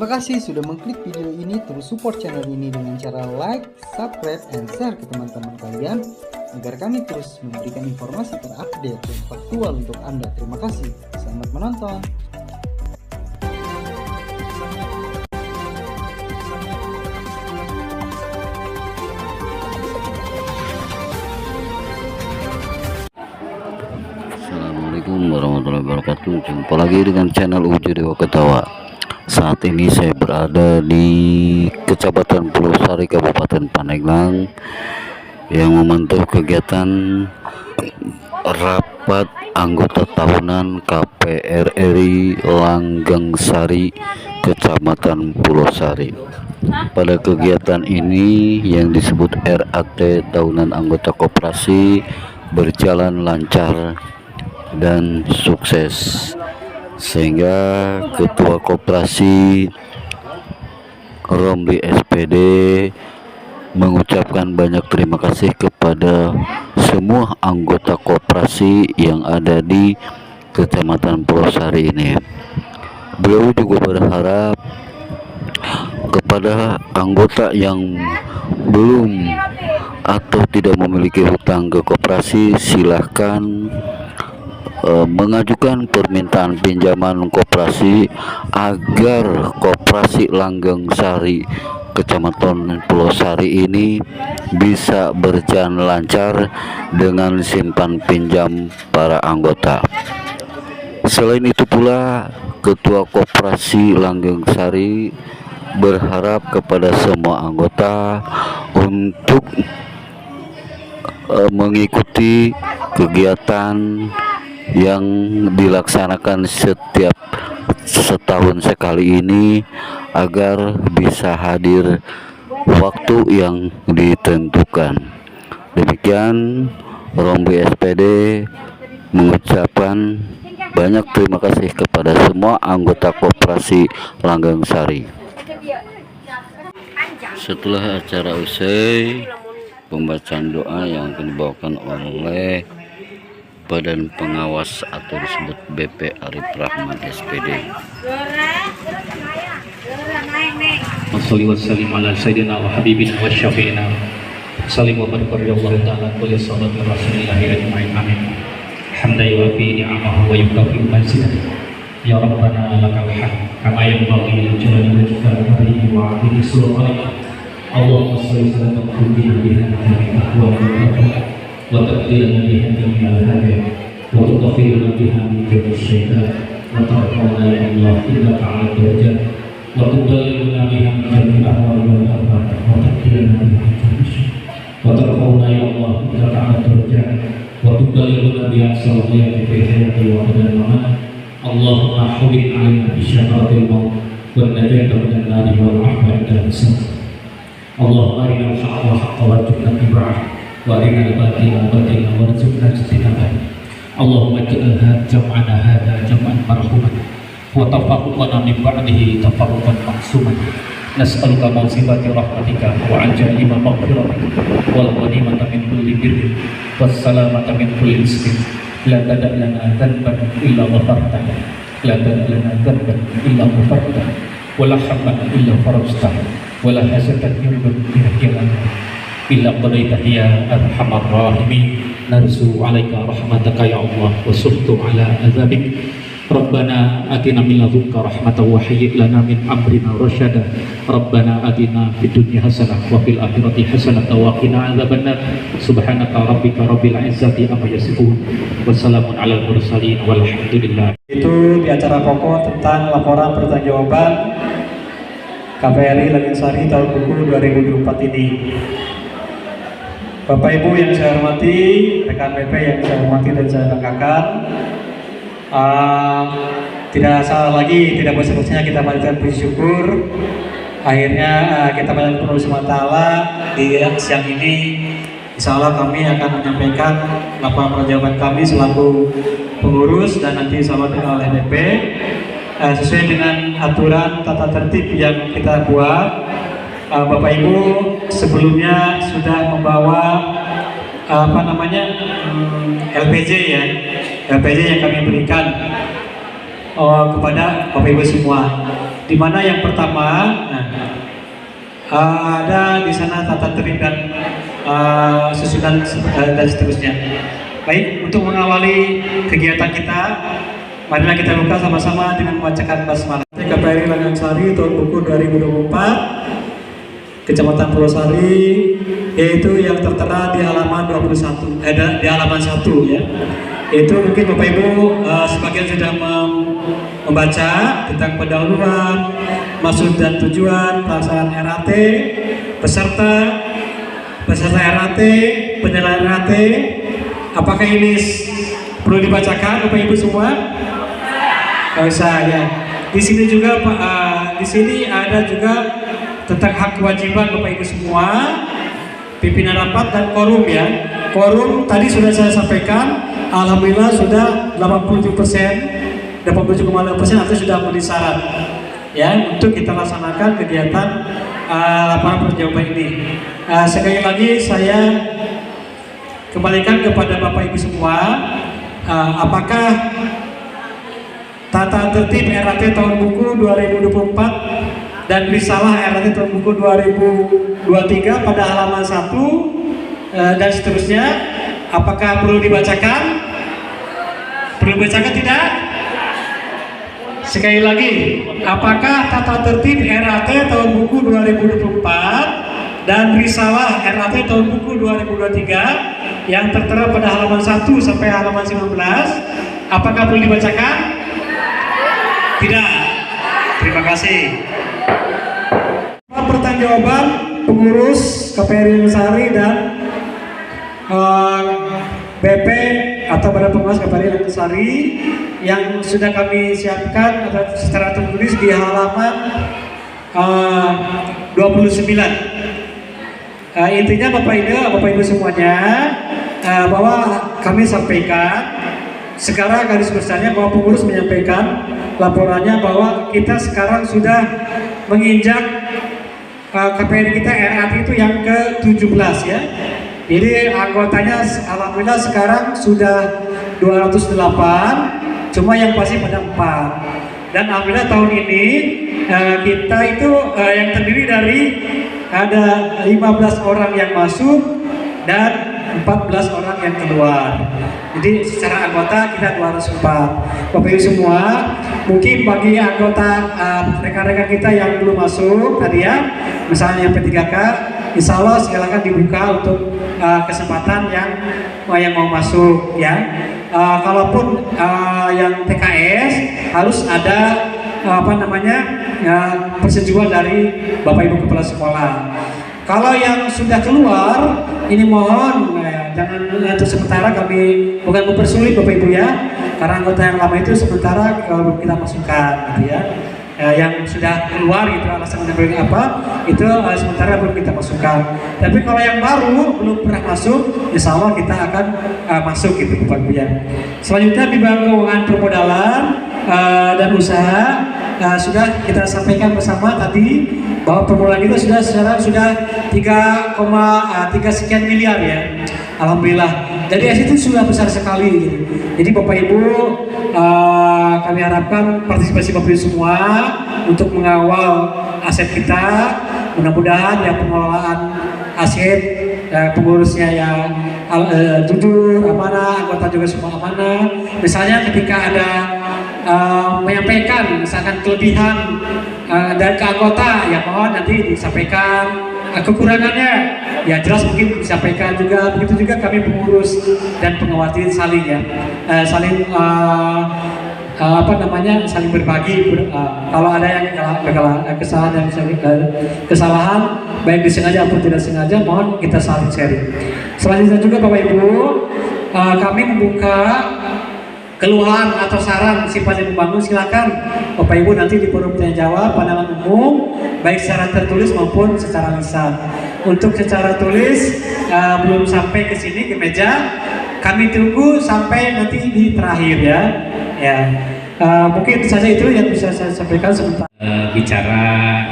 Terima kasih sudah mengklik video ini. Terus support channel ini dengan cara like, subscribe, and share ke teman-teman kalian agar kami terus memberikan informasi terupdate dan faktual untuk Anda. Terima kasih. Selamat menonton. Assalamualaikum warahmatullahi wabarakatuh. Jumpa lagi dengan channel Uji Dewa Ketawa. Saat ini saya berada di Kecamatan Pulau Sari, Kabupaten Pandeglang, yang memantau kegiatan rapat anggota tahunan KPRRI Langgang Sari, Kecamatan Pulau Sari. Pada kegiatan ini yang disebut RAT tahunan anggota koperasi berjalan lancar dan sukses, sehingga Ketua Koperasi Romli SPD mengucapkan banyak terima kasih kepada semua anggota koperasi yang ada di Kecamatan Pulau Sari ini. Beliau juga berharap kepada anggota yang belum atau tidak memiliki hutang ke koperasi, silahkan mengajukan permintaan pinjaman koperasi agar koperasi Langgang Sari Kecamatan Pulau Sari ini bisa berjalan lancar dengan simpan pinjam para anggota. Selain itu pula, Ketua Koperasi Langgang Sari berharap kepada semua anggota untuk mengikuti kegiatan yang dilaksanakan setiap setahun sekali ini agar bisa hadir waktu yang ditentukan. Demikian, Romli SPD mengucapkan banyak terima kasih kepada semua anggota koperasi Langgang Sari. Setelah acara usai, pembacaan doa yang akan dibawakan oleh Badan Pengawas atau disebut BP Arif Rahman SPD. Wassalli wassalim ala sayyidina wa habibina wa syafi'ina salim wa barik Allah ta'ala kulli salatu rasulillahi ajma'in amin. Hamdan yuwafi ni'amahu wa yukafi mazidah. Ya Rabbana lakal hamd kama yanbaghi li jalali wajhika wa 'azimi sultanika. Allahumma shalli ala sayyidina Muhammad وتقديرنا بها من الهدى وتطهرنا بها من جميع الشيطان وترفعنا يا الله إنك على الدرجات وتبلغنا بها من جميع الأهوال والآفات وتقديرنا بها من جميع الشيطان وترفعنا يا الله إنك على الدرجات وتبلغنا بها الصلاحيات في الحياة وبعد الممات. اللهم حبب علينا بشفاعة الموت والنجاة من النار والعفو عند الحساب. اللهم أرنا الحق حقا وارزقنا اتباعه وارنا الباطل باطلا وارزقنا اجتنابه. اللهم اجعل جمعنا هذا جمعا مرحوما وتفرقنا من بعده تفرقا معصوما. نسألك موسبات رحمتك وعجائب مغفرتك والغنيمة من كل بر والسلامة من كل اسم. لا تدع لنا ذنبا إلا غفرته لا تدع لنا ذنبا إلا غفرته ولا حما إلا فرجته ولا حسنة إلا إلا قضيته يا أرحم الراحمين. نرجو عليك رحمتك يا الله وصرت على عذابك. ربنا آتنا من لدنك رحمة وهيئ لنا من أمرنا رشدا. ربنا آتنا في الدنيا حسنة وفي الآخرة حسنة وقنا عذاب النار. سبحانك ربك رب العزة عما يصفون وسلام على المرسلين والحمد لله. Itu di acara pokok tentang laporan pertanggungjawaban KPRI Langgang Sari tahun buku 2024 ini. Bapak Ibu yang saya hormati, rekan BP yang saya hormati dan saya banggakan, tidak salah lagi, tidak bosan-bosannya kita panjatkan puji syukur. Akhirnya kita panjatkan puji SWT di siang ini. Insya Allah kami akan menyampaikan laporan pertanggungjawaban kami selaku pengurus dan nanti insya Allah oleh BP sesuai dengan aturan tata tertib yang kita buat. Bapak Ibu sebelumnya sudah membawa LPJ ya, LPJ yang kami berikan kepada Bapak Ibu semua. Di mana yang pertama, ada di sana tata tertib dan susunan dan seterusnya. Baik, untuk mengawali kegiatan kita, marilah kita buka sama-sama dengan membacakan basmalah. KPRI Langangsari tahun buku 2024, Kecamatan Pulau Sari, yaitu yang tertera di halaman 21, di halaman 1 ya. Itu mungkin Bapak Ibu sebagian sudah membaca tentang pendahuluan, maksud dan tujuan pelaksanaan RAT, peserta RAT, penilaian RAT. Apakah ini perlu dibacakan Bapak Ibu semua? Nggak usah ya. Di sini juga di sini ada juga tentang hak kewajiban Bapak Ibu semua, pimpinan rapat dan quorum ya. Quorum tadi sudah saya sampaikan, alhamdulillah sudah 87%, 87,6% atau sudah memenuhi syarat ya untuk kita laksanakan kegiatan laporan perjawaban ini. Sekali lagi saya kembalikan kepada Bapak Ibu semua, apakah tata tertib RAT tahun buku 2024 dan risalah RAT tahun buku 2023 pada halaman 1 dan seterusnya, apakah perlu dibacakan? Perlu dibacakan tidak? Sekali lagi, apakah tata tertib RAT tahun buku 2024 dan risalah RAT tahun buku 2023 yang tertera pada halaman 1 sampai halaman 19, apakah perlu dibacakan? Tidak. Terima kasih. Pertanggungjawaban pengurus KPRI Langangsari dan BP atau Badan Pengawas KPRI Langangsari yang sudah kami siapkan secara tertulis di halaman 29. Intinya Bapak Ibu semuanya, bahwa kami sampaikan sekarang garis besarnya bahwa pengurus menyampaikan laporannya bahwa kita sekarang sudah menginjak KPRI kita RAT itu yang ke-17 ya. Jadi anggotanya alhamdulillah sekarang sudah 208, cuma yang pasti pada 4. Dan alhamdulillah tahun ini kita itu yang terdiri dari ada 15 orang yang masuk dan 14 orang yang keluar. Jadi secara anggota kita 204. Bapak Ibu semua, mungkin bagi anggota rekan-rekan kita yang belum masuk tadi ya, misalnya yang P3K, insya Allah silakan dibuka untuk kesempatan yang mau masuk ya. Kalaupun yang TKS harus ada persetujuan dari Bapak Ibu Kepala Sekolah. Kalau yang sudah keluar, ini mohon jangan untuk sementara kami bukan mempersulit Bapak Ibu ya, karena anggota yang lama itu sementara kita masukkan gitu ya. Yang sudah keluar itu alasan apa itu sementara belum kita masukkan. Tapi kalau yang baru belum pernah masuk, insya Allah kita akan masuk gitu Bapak Ibu ya. Selanjutnya di bidang keuangan permodalan dan usaha sudah kita sampaikan bersama tadi bahwa permodalan kita sudah 3,3 sekian miliar ya. Alhamdulillah. Jadi itu sudah besar sekali. Jadi Bapak Ibu kami harapkan partisipasi Bapak Ibu semua untuk mengawal aset kita. Mudah-mudahan ya pengelolaan aset pengurusnya yang jujur, amanah, anggota juga semua amanah. Misalnya ketika ada menyampaikan misalkan kelebihan dan ke anggota, ya mohon nanti disampaikan. Kekurangannya ya jelas mungkin disampaikan juga. Begitu juga kami pengurus dan pengawati saling ya saling berbagi. Kalau ada yang kesalahan baik disengaja maupun tidak sengaja, mohon kita saling sharing. Selanjutnya juga Bapak Ibu, kami membuka keluhan atau saran sifatnya membangun, silakan Bapak Ibu nanti di forum tanya jawab pandangan umum baik secara tertulis maupun secara lisan. Untuk secara tulis belum sampai ke sini ke meja, kami tunggu sampai nanti di terakhir ya. Mungkin saja itu yang bisa saya sampaikan sebentar. Bicara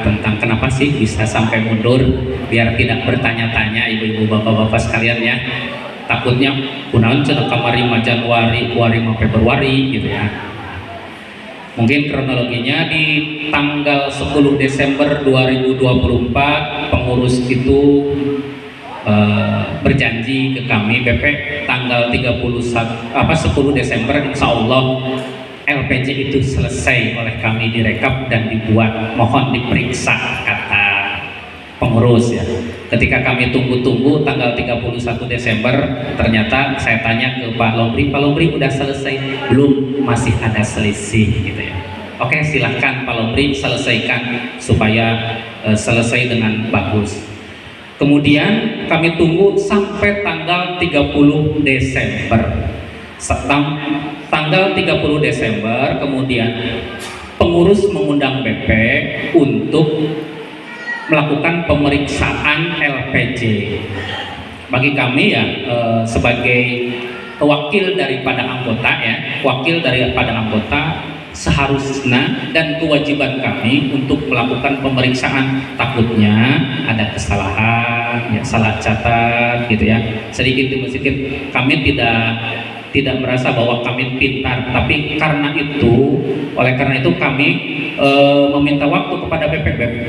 tentang kenapa sih bisa sampai mundur, biar tidak bertanya-tanya ibu-ibu bapak-bapak sekalian ya. Takutnya kunaon cenah kamari mah Januari, Februari gitu ya. Mungkin kronologinya di tanggal 10 Desember 2024 pengurus itu berjanji ke kami BP tanggal 10 Desember insya Allah LPJ itu selesai oleh kami direkap dan dibuat, mohon diperiksa, kata pengurus ya. Ketika kami tunggu-tunggu tanggal 31 Desember ternyata saya tanya ke Pak Lombri udah selesai? Belum, masih ada selisih gitu ya. Oke, silahkan Pak Lombri selesaikan supaya selesai dengan bagus. Kemudian kami tunggu sampai tanggal 30 Desember. Tanggal 30 Desember kemudian pengurus mengundang BP untuk melakukan pemeriksaan LPJ. Bagi kami ya sebagai wakil daripada anggota seharusnya dan kewajiban kami untuk melakukan pemeriksaan. Takutnya ada kesalahan, ya, salah catat gitu ya, sedikit demi sedikit. Kami tidak merasa bahwa kami pintar, tapi oleh karena itu kami meminta waktu kepada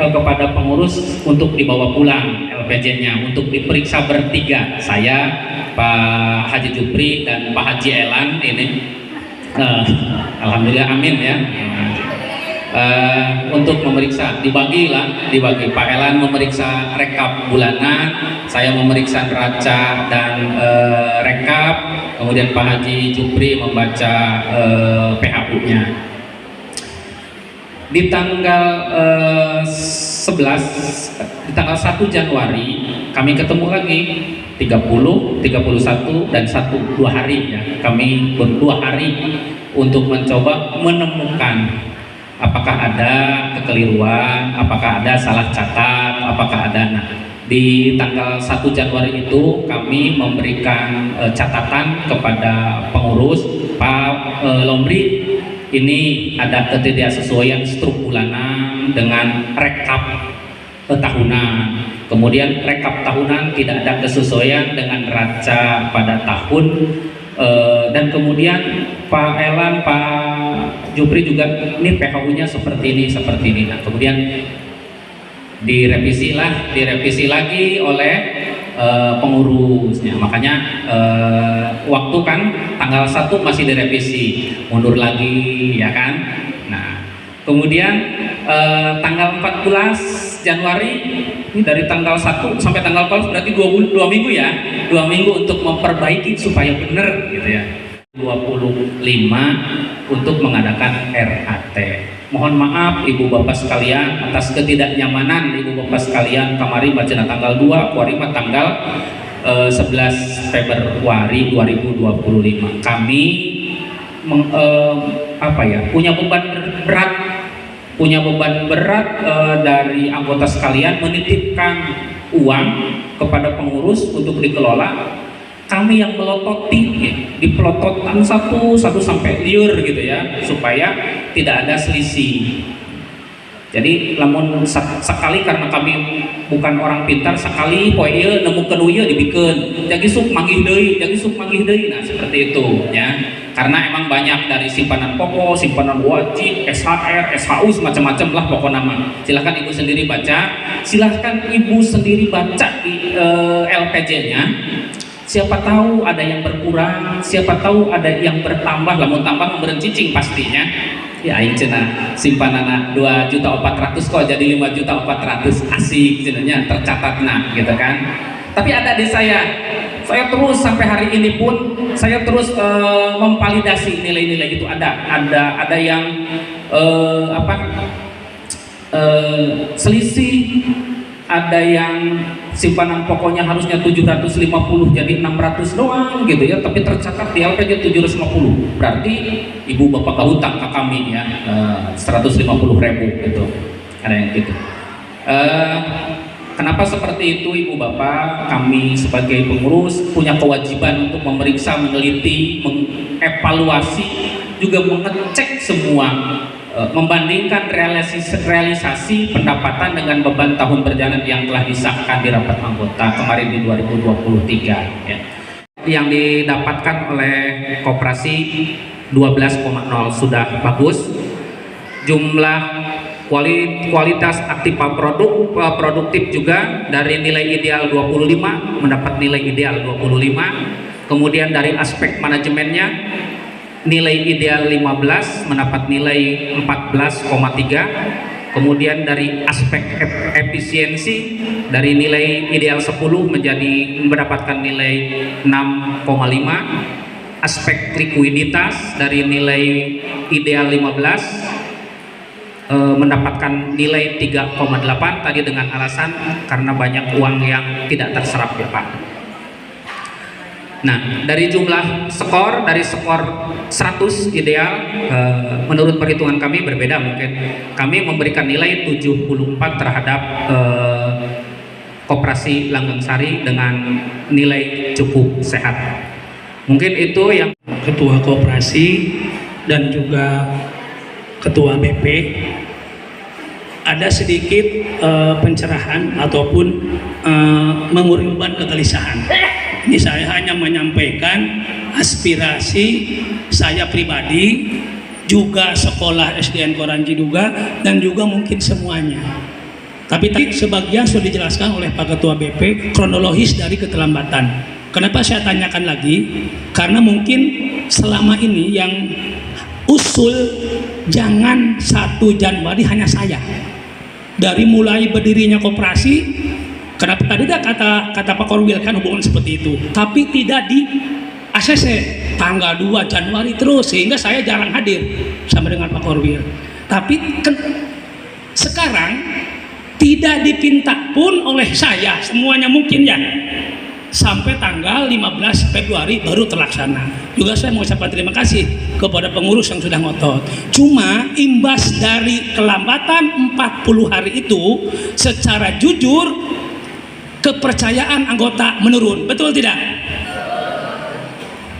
kepada pengurus untuk dibawa pulang LPJ-nya untuk diperiksa bertiga, saya, Pak Haji Jupri dan Pak Haji Elan ini. Alhamdulillah, amin ya. Untuk memeriksa dibagi Pak Elan memeriksa rekap bulanan, saya memeriksa neraca dan rekap, kemudian Pak Haji Jupri membaca PHU-nya. Di tanggal 1 Januari kami ketemu lagi 30, 31 dan 2 hari ya. Kami berdua hari untuk mencoba menemukan apakah ada kekeliruan, apakah ada salah catat, apakah ada. Nah, di tanggal 1 Januari itu kami memberikan catatan kepada pengurus, Pak Lombri, ini ada ketidaksesuaian struk bulanan dengan rekap tahunan. Kemudian rekap tahunan tidak ada kesesuaian dengan neraca pada tahun. Dan kemudian Pak Elan, Pak Jupri juga ini PHU-nya seperti ini. Nah, kemudian direvisi lagi oleh pengurusnya. Makanya waktu kan tanggal 1 masih direvisi, mundur lagi ya kan. Nah, kemudian tanggal 14 Januari ini dari tanggal 1 sampai tanggal 14 berarti 2 minggu ya. 2 minggu untuk memperbaiki supaya benar gitu ya. 25 untuk mengadakan RAT. Mohon maaf Ibu Bapak sekalian atas ketidaknyamanan Ibu Bapak sekalian. Kamari bacana tanggal 2, kuarima tanggal 11 Februari 2025. Kami punya beban berat dari anggota sekalian menitipkan uang kepada pengurus untuk dikelola. Kami yang melototi, ya, dipelototkan satu sampai liur gitu ya, supaya tidak ada selisih. Jadi lamun sekali karena kami bukan orang pintar, sekali poe ieu nemukeun ieu dibikeun, jadi sok manggih deui. Nah, seperti itu ya. Karena emang banyak dari simpanan pokok, simpanan wajib, SHR, SHU macam-macam lah pokoknya nama. Silahkan Ibu sendiri baca, di LPJ-nya. Siapa tahu ada yang berkurang, siapa tahu ada yang bertambah, lamun tambah memberen cicing pastinya. Ya aing cenah simpanana 2.400.000 kok jadi 5.400.000, asik cenahnya tercatatna gitu kan. Tapi ada di saya terus sampai hari ini pun saya terus memvalidasi nilai-nilai itu. Ada yang selisih, ada yang simpanan pokoknya harusnya 750 jadi 600 doang gitu ya, tapi tercatat di LPJ 750. Berarti Ibu Bapak kahutang ke kami ya 150.000 gitu. Ada yang gitu. Kenapa seperti itu Ibu Bapak? Kami sebagai pengurus punya kewajiban untuk memeriksa, meneliti, mengevaluasi, juga mengecek semua, membandingkan realisasi pendapatan dengan beban tahun berjalan yang telah disahkan di rapat anggota kemarin di 2023 ya. Yang didapatkan oleh koperasi 12,0 sudah bagus. jumlah kualitas aktiva produktif juga dari nilai ideal 25 mendapat nilai ideal 25. Kemudian dari aspek manajemennya nilai ideal 15 mendapat nilai 14,3. Kemudian dari aspek efisiensi dari nilai ideal 10 mendapatkan nilai 6,5. Aspek likuiditas dari nilai ideal 15 mendapatkan nilai 3,8 tadi dengan alasan karena banyak uang yang tidak terserap ya Pak. Nah, dari jumlah skor, dari skor 100 ideal, menurut perhitungan kami berbeda mungkin. Kami memberikan nilai 74 terhadap Koperasi Langgeng Sari dengan nilai cukup sehat. Mungkin itu yang Ketua Koperasi dan juga Ketua BP. Ada sedikit pencerahan ataupun mengurangi beban kegelisahan. Ini saya hanya menyampaikan aspirasi saya pribadi, juga sekolah SDN Koranji juga, dan juga mungkin semuanya. Tapi tadi sebagian sudah dijelaskan oleh Pak Ketua BP kronologis dari keterlambatan. Kenapa saya tanyakan lagi? Karena mungkin selama ini yang usul jangan 1 Januari hanya saya. Dari mulai berdirinya koperasi, kenapa tadi kata Pak Korwil kan hubungan seperti itu, tapi tidak di ACC tanggal 2 Januari terus, sehingga saya jarang hadir sama dengan Pak Korwil. Tapi sekarang tidak dipinta pun oleh saya, semuanya mungkin ya, sampai tanggal 15 Februari baru terlaksana. Juga saya mengucapkan terima kasih kepada pengurus yang sudah ngotot. Cuma imbas dari kelambatan 40 hari itu, secara jujur kepercayaan anggota menurun, betul tidak?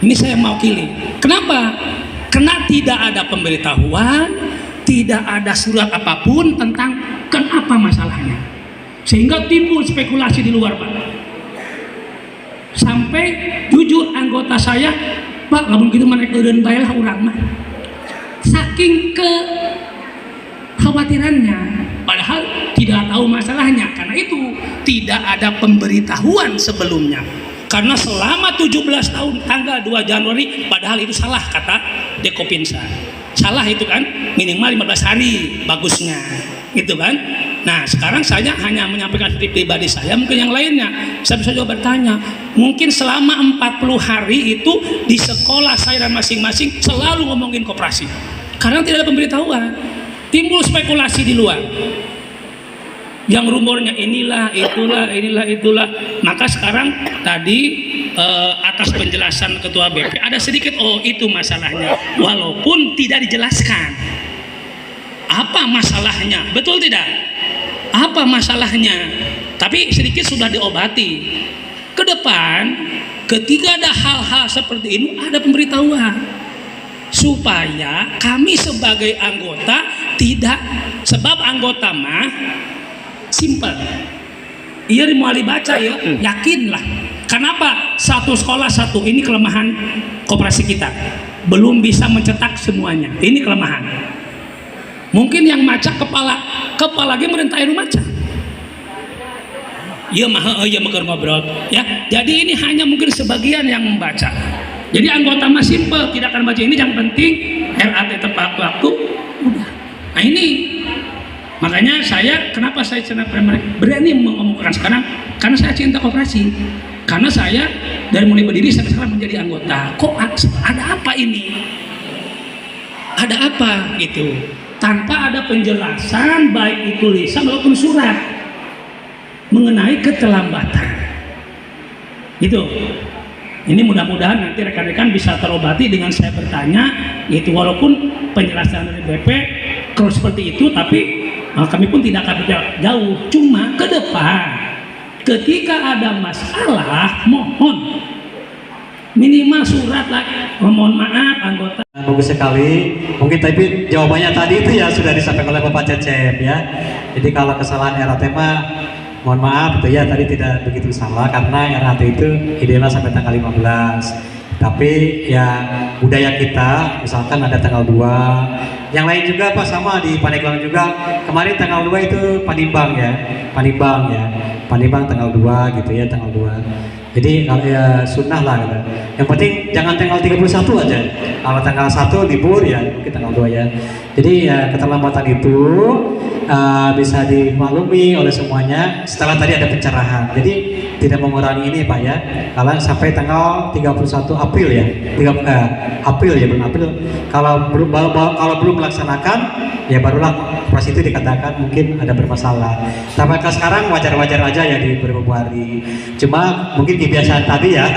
Ini saya mau pilih. Kenapa? Karena tidak ada pemberitahuan, tidak ada surat apapun tentang kenapa masalahnya, sehingga timbul spekulasi di luar Pak. Sampai jujur anggota saya, Pak, lamun gitu mana keuden bae lah urang mah. Saking kekhawatirannya, padahal tidak tahu masalahnya. Karena itu tidak ada pemberitahuan sebelumnya. Karena selama 17 tahun tanggal 2 Januari, padahal itu salah kata Dekopinsa. Salah itu kan, minimal 15 hari bagusnya, gitu kan. Nah sekarang saya hanya menyampaikan pribadi saya, mungkin yang lainnya saya bisa juga bertanya, mungkin selama 40 hari itu di sekolah saya dan masing-masing selalu ngomongin koperasi, karena tidak ada pemberitahuan, timbul spekulasi di luar yang rumornya inilah itulah. Maka sekarang tadi atas penjelasan Ketua BP ada sedikit itu masalahnya, walaupun tidak dijelaskan apa masalahnya, betul tidak? Apa masalahnya? Tapi sedikit sudah diobati. Ke depan, ketika ada hal-hal seperti ini, ada pemberitahuan supaya kami sebagai anggota tidak, sebab anggota mah simpel. Iya mau dibaca ya, yakinlah. Kenapa? Satu sekolah satu, ini kelemahan koperasi kita. Belum bisa mencetak semuanya. Ini kelemahan. Mungkin yang maca kepala lagi merintahin maca. Iya mah mager ngobrol ya. Jadi ini hanya mungkin sebagian yang membaca. Jadi anggota mah simpel, tidak akan baca ini, yang penting RAT tepat waktu udah. Nah ini makanya kenapa saya berani mengomongkan sekarang, karena saya cinta koperasi. Karena saya dari mulai berdiri sampai sekarang menjadi anggota. Kok ada apa ini? Ada apa gitu? Tanpa ada penjelasan baik itu lisan maupun surat mengenai keterlambatan. Itu. Ini mudah-mudahan nanti rekan-rekan bisa terobati dengan saya bertanya, itu walaupun penjelasan dari BP kalau seperti itu, tapi kami pun tidak akan jauh. Cuma ke depan ketika ada masalah, mohon minimal surat lah, mohon maaf anggota. Bagus sekali. Mungkin tapi jawabannya tadi itu ya sudah disampaikan oleh Bapak Cecep ya. Jadi kalau kesalahan RAT mah mohon maaf itu ya, tadi tidak begitu salah karena RAT itu idealnya sampai tanggal 15. Tapi ya budaya kita, misalkan ada tanggal 2, yang lain juga Pak sama di Pandeglang juga. Kemarin tanggal 2 itu Panimbang ya, Panimbang tanggal 2 gitu ya, tanggal 2. Jadi kalau ya sunnah lah gitu. Yang penting jangan tanggal 31 aja. Kalau tanggal 1 libur ya mungkin tanggal 2 ya. Jadi ya keterlambatan itu bisa dimaklumi oleh semuanya setelah tadi ada pencerahan. Jadi tidak mengurangi ini Pak ya. Kalau sampai tanggal 31 April ya. April ya, bulan April. Kalau belum melaksanakan ya barulah pas itu dikatakan mungkin ada bermasalah. Sampai ke sekarang wajar-wajar aja ya di Februari. Cuma mungkin kebiasaan tadi ya,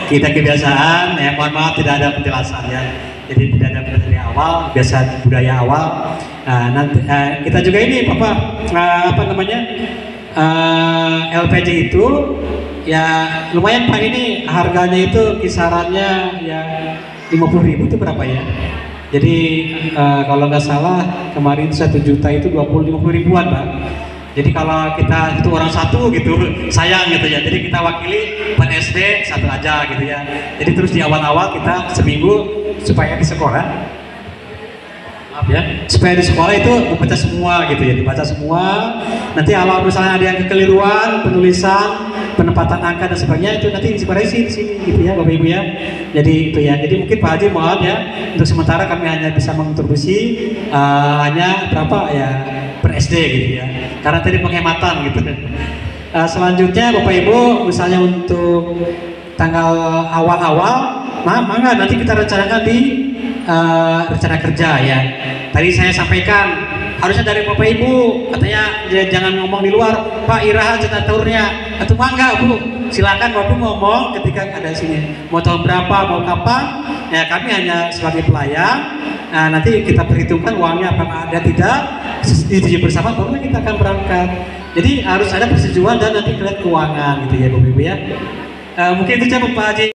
kita kebiasaan ya, mohon maaf tidak ada penjelasan ya. Jadi tidak ada penjelasan dari awal, biasa budaya awal. Nanti kita juga ini apa namanya LPG itu ya lumayan Pak, ini harganya itu kisarannya ya 50.000 itu berapa ya? Jadi kalau nggak salah kemarin 1 juta itu 50 ribuan Pak. Jadi kalau kita itu orang satu gitu sayang gitu ya. Jadi kita wakili SD satu aja gitu ya. Jadi terus di awal-awal kita seminggu supaya di sekolah, maaf ya, supaya di sekolah itu membaca semua gitu ya, dibaca semua. Nanti kalau misalnya ada yang kekeliruan penulisan, penempatan angka dan sebagainya itu nanti dikoreksi di sini gitu ya Bapak Ibu ya. Jadi itu ya. Jadi mungkin Pak Haji mohon ya, untuk sementara kami hanya bisa mengontribusi hanya berapa ya per SD gitu ya. Karena tadi penghematan gitu. Selanjutnya Bapak Ibu misalnya untuk tanggal awal-awal, mangga nanti kita rencanakan di rencana kerja ya. Tadi saya sampaikan harusnya dari Bapak Ibu katanya jangan ngomong di luar, Pak iraha cetaturnya atau mangga Bu, silakan Bapak ngomong ketika ada sini mau tahun berapa mau kapan ya, kami hanya sebagai pelayan. Nanti kita perhitungkan uangnya apakah ada tidak, setuju bersama baru kita akan berangkat. Jadi harus ada persetujuan dan nanti kelihatan keuangan gitu ya Bapak Ibu ya. Mungkin itu saja Pak Haji.